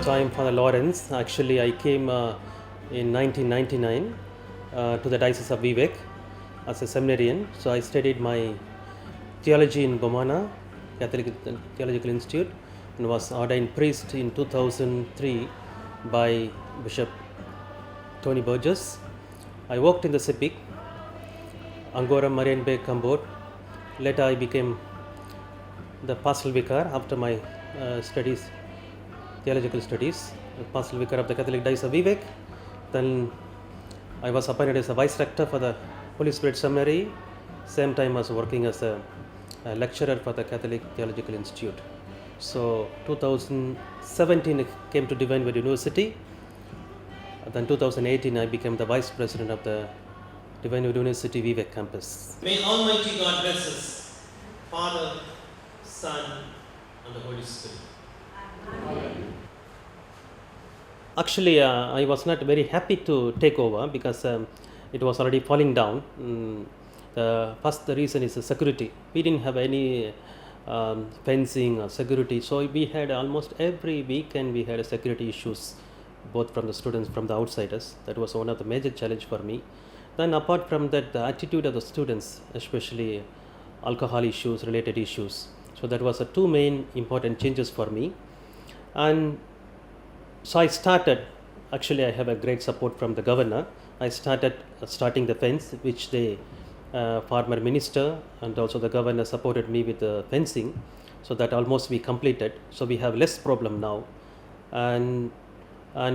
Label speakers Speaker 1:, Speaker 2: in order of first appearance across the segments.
Speaker 1: So I'm Father Lawrence. Actually, I came in 1999 to the Diocese of Wewak as a seminarian. So I studied my theology in Bomana Catholic Theological Institute and was ordained priest in 2003 by Bishop Tony Burgess. I worked in the CIPIC, Angora Marian Bay, Kambod. Later I became the pastoral vicar after my theological studies, pastoral vicar of the Catholic Diocese of Wewak. Then I was appointed as a vice rector for the Holy Spirit Seminary. Same time I was working as a lecturer for the Catholic Theological Institute. So 2017 I came to Divine Word University. Then 2018 I became the vice president of the Divine Word University Wewak campus.
Speaker 2: May Almighty God bless us, Father, Son, and the Holy Spirit.
Speaker 1: Actually, I was not very happy to take over because it was already falling down. The reason is the security. We didn't have any fencing or security, so we had almost every weekend we had security issues, both from the students, from the outsiders. That was one of the major challenge for me. Then apart from that, the attitude of the students, especially alcohol issues, related issues. So that was the two main important changes for me. And so I started, actually I have a great support from the governor. I starting the fence, which the former minister and also the governor supported me with the fencing. So that almost we completed. So we have less problem now. And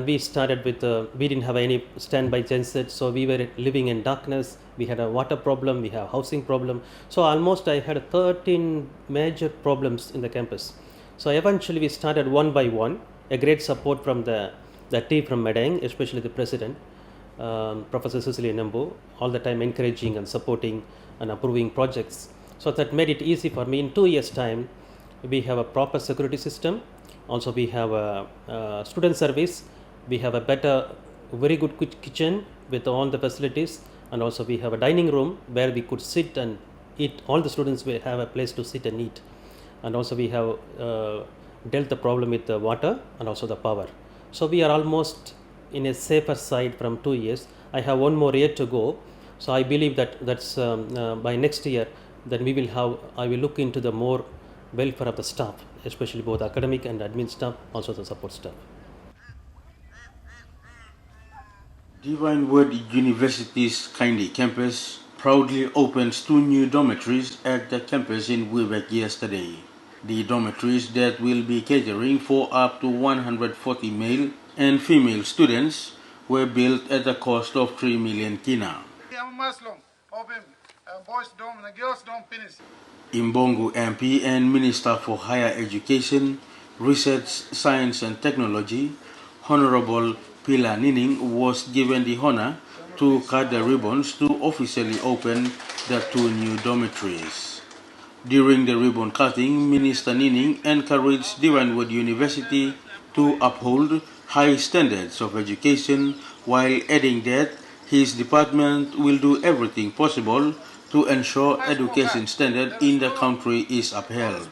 Speaker 1: we started with, we didn't have any standby genset, so we were living in darkness. We had a water problem, we have housing problem. So almost I had 13 major problems in the campus. So eventually we started one by one. A great support from the team from Medang, especially the president, Professor Cecilia Nambu, all the time encouraging and supporting and approving projects. So that made it easy for me. In 2 years' time, we have a proper security system. Also, we have a student service. We have a very good kitchen with all the facilities. And also we have a dining room where we could sit and eat. All the students will have a place to sit and eat. And also we have dealt the problem with the water and also the power. So we are almost in a safer side from 2 years. I have one more year to go. So I believe that's by next year, then I will look into the more welfare of the staff, especially both academic and admin staff, also the support staff.
Speaker 3: Divine Word University's Kaindi campus proudly opens 2 new dormitories at the campus in Wewak yesterday. The dormitories that will be catering for up to 140 male and female students were built at a cost of 3 million kina. Imbongo MP and Minister for Higher Education, Research, Science and Technology, Honorable Pila Nining, was given the honor to cut the ribbons to officially open the 2 new dormitories. During the ribbon cutting, Minister Nining encouraged Divine Word University to uphold high standards of education while adding that his department will do everything possible to ensure education standard in the country is upheld.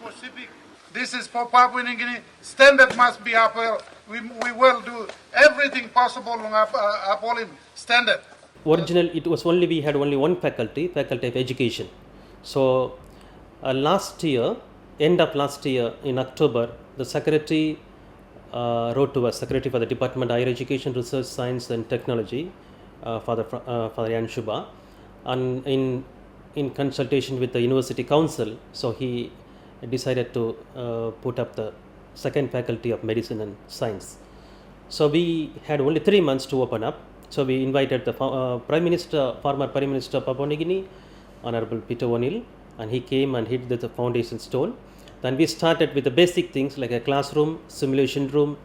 Speaker 4: This is for Papua New Guinea. Standard must be upheld. We will do everything possible on upholding standard.
Speaker 1: Originally, we had only one faculty of education. So last year, end of last year in October, the secretary wrote to us, Secretary for the Department of Higher Education, Research, Science and Technology, Father Yan Shubha, and in consultation with the University Council, so he decided to put up the second faculty of Medicine and Science. So we had only 3 months to open up. So we invited the former Prime Minister of Papua New Guinea, Honorable Peter O'Neill, and he came and hit the foundation stone. Then we started with the basic things like a classroom, simulation room,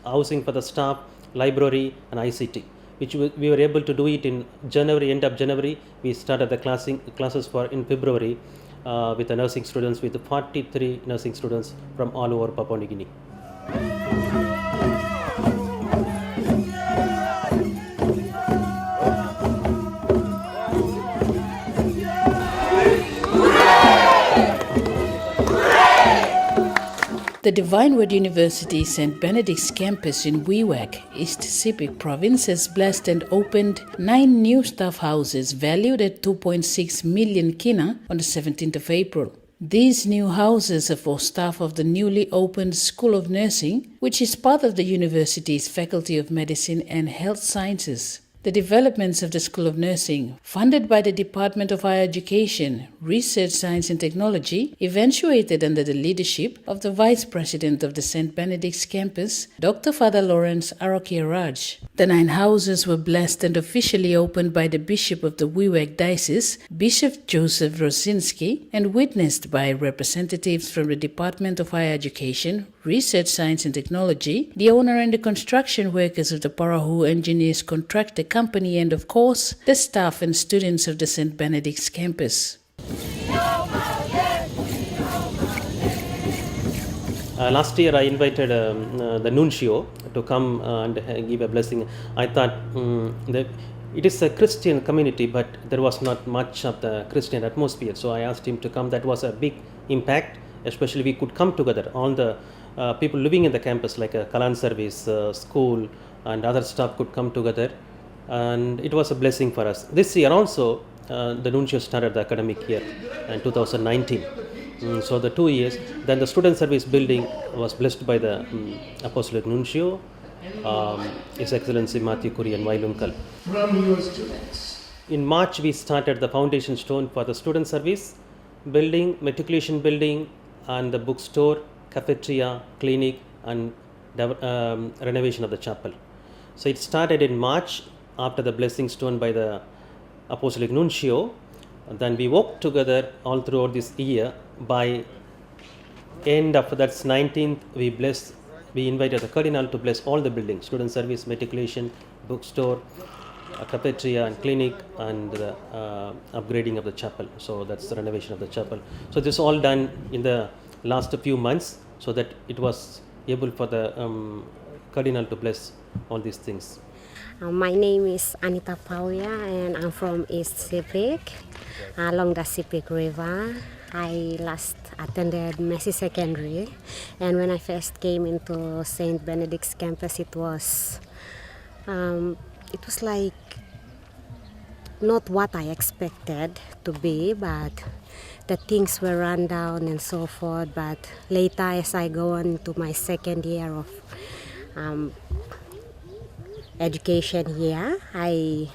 Speaker 1: housing for the staff, library and ICT, which we were able to do it in January, end of January. We started the classes in February with the nursing students, with 43 nursing students from all over Papua New Guinea.
Speaker 5: The Divine Word University St. Benedict's campus in Wewak, East Sepik Province has blessed and opened 9 new staff houses valued at 2.6 million kina on the 17th of April. These new houses are for staff of the newly opened School of Nursing, which is part of the university's Faculty of Medicine and Health Sciences. The developments of the School of Nursing, funded by the Department of Higher Education, Research, Science and Technology, eventuated under the leadership of the Vice President of the St. Benedict's campus, Dr. Father Lawrence Arokia Raj. The 9 houses were blessed and officially opened by the Bishop of the Wewak Diocese, Bishop Joseph Rosinski, and witnessed by representatives from the Department of Higher Education, Research, Science and Technology, the owner and the construction workers of the Parahu Engineers Contractor Company, and of course, the staff and students of the St. Benedict's campus.
Speaker 1: Last year I invited the nuncio to come and give a blessing. I thought that it is a Christian community, but there was not much of the Christian atmosphere. So I asked him to come. That was a big impact, especially we could come together. All the people living in the campus, like a Kalan service, school and other staff could come together. And it was a blessing for us. This year also, the nuncio started the academic year in 2019. So the 2 years, then the student service building was blessed by the Apostolic Nuncio, His Excellency Matthew Kurian Wailunkal.
Speaker 6: From your students.
Speaker 1: In March, we started the foundation stone for the student service building, matriculation building, and the bookstore, cafeteria, clinic, and renovation of the chapel. So it started in March after the blessing stone by the Apostolic Nuncio. And then we worked together all throughout this year. By end of that's 19th, we invited the Cardinal to bless all the buildings, student service, matriculation, bookstore, cafeteria and clinic, and the upgrading of the chapel. So that's the renovation of the chapel. So this all done in the last few months, so that it was able for the Cardinal to bless all these things.
Speaker 7: My name is Anita Pauya and I'm from East Sepik, along the Sepik River. I last attended Messi Secondary, and when I first came into St. Benedict's campus, it was like not what I expected to be, but the things were run down and so forth. But later, as I go on to my second year of education here, I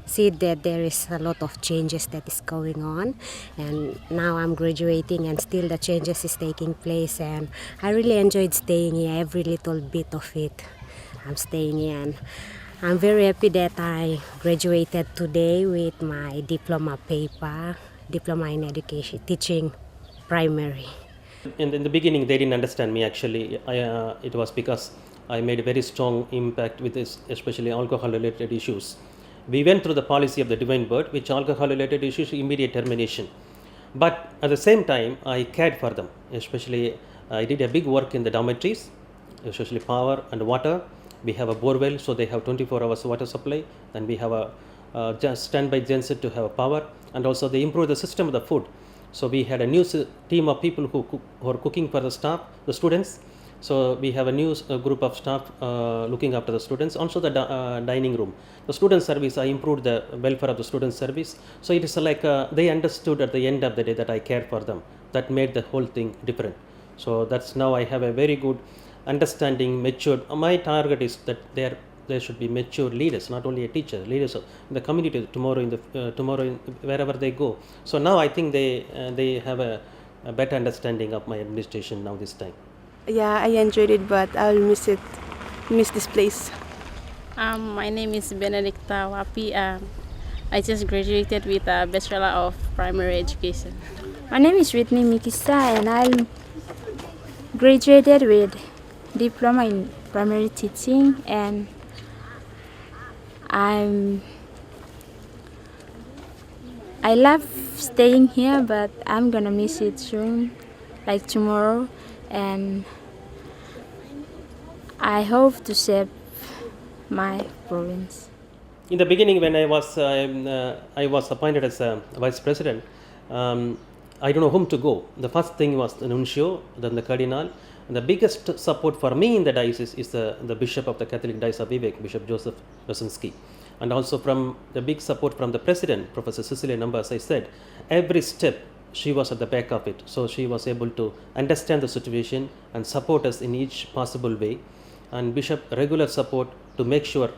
Speaker 7: see that there is a lot of changes that is going on, and now I'm graduating and still the changes is taking place, and I really enjoyed staying here. Every little bit of it, I'm staying here, and I'm very happy that I graduated today with my diploma paper, diploma in education, teaching primary.
Speaker 1: In the beginning, they didn't understand me actually. It was because I made a very strong impact with this, especially alcohol-related issues. We went through the policy of the Divine Word, which alcohol-related issues, immediate termination. But at the same time, I cared for them. Especially, I did a big work in the dormitories, especially power and water. We have a borewell, so they have 24 hours water supply. And we have a just standby genset to have power. And also, they improved the system of the food. So we had a new team of people who are cooking for the staff, the students. So we have a new group of staff looking after the students. Also the dining room. The student service, I improved the welfare of the student service. So it is like they understood at the end of the day that I care for them. That made the whole thing different. So that's now I have a very good understanding, matured. My target is that there should be mature leaders, not only a teacher, leaders in the community tomorrow wherever they go. So now I think they have a better understanding of my administration now this time.
Speaker 8: Yeah, I enjoyed it, but I'll miss this place.
Speaker 9: My name is Benedict Wapi. I just graduated with a Bachelor of Primary Education.
Speaker 10: My name is Whitney Mikisa, and I graduated with Diploma in Primary Teaching, and I love staying here, but I'm gonna miss it soon, like tomorrow, and I hope to save my province.
Speaker 1: In the beginning, when I was appointed as a vice president, I don't know whom to go. The first thing was the nuncio, then the cardinal, The biggest support for me in the diocese is the Bishop of the Catholic Diocese of Wewak, Bishop Joseph Rosinski. And also from the big support from the President, Professor Cecilia Namba, as I said, every step she was at the back of it. So she was able to understand the situation and support us in each possible way. And Bishop regular support to make sure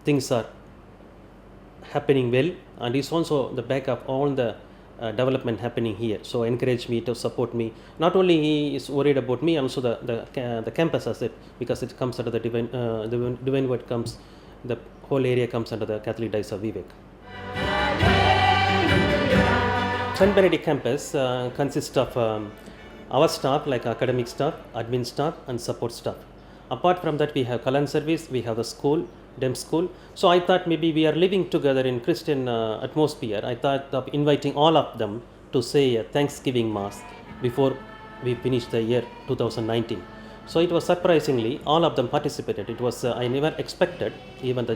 Speaker 1: things are happening well, and is also the back of all the development happening here. So encourage me to support me. Not only he is worried about me, also the campus as it, because it comes under the divine word comes, the whole area comes under the Catholic Diocese of Wewak. St. Benedict campus consists of our staff, like academic staff, admin staff, and support staff. Apart from that, we have Kalan service, we have the school, DEM school. So I thought maybe we are living together in Christian atmosphere. I thought of inviting all of them to say a Thanksgiving Mass before we finish the year 2019. So it was surprisingly, all of them participated. It was, I never expected, even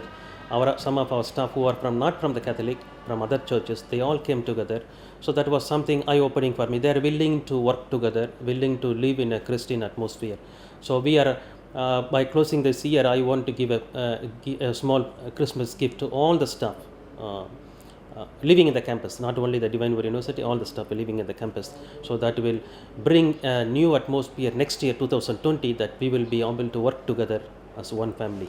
Speaker 1: some of our staff who are not from the Catholic, from other churches, they all came together. So that was something eye-opening for me. They are willing to work together, willing to live in a Christian atmosphere. So we are, by closing this year, I want to give a small Christmas gift to all the staff living in the campus, not only the Divine Word University, all the staff living in the campus. So that will bring a new atmosphere next year, 2020, that we will be able to work together as one family.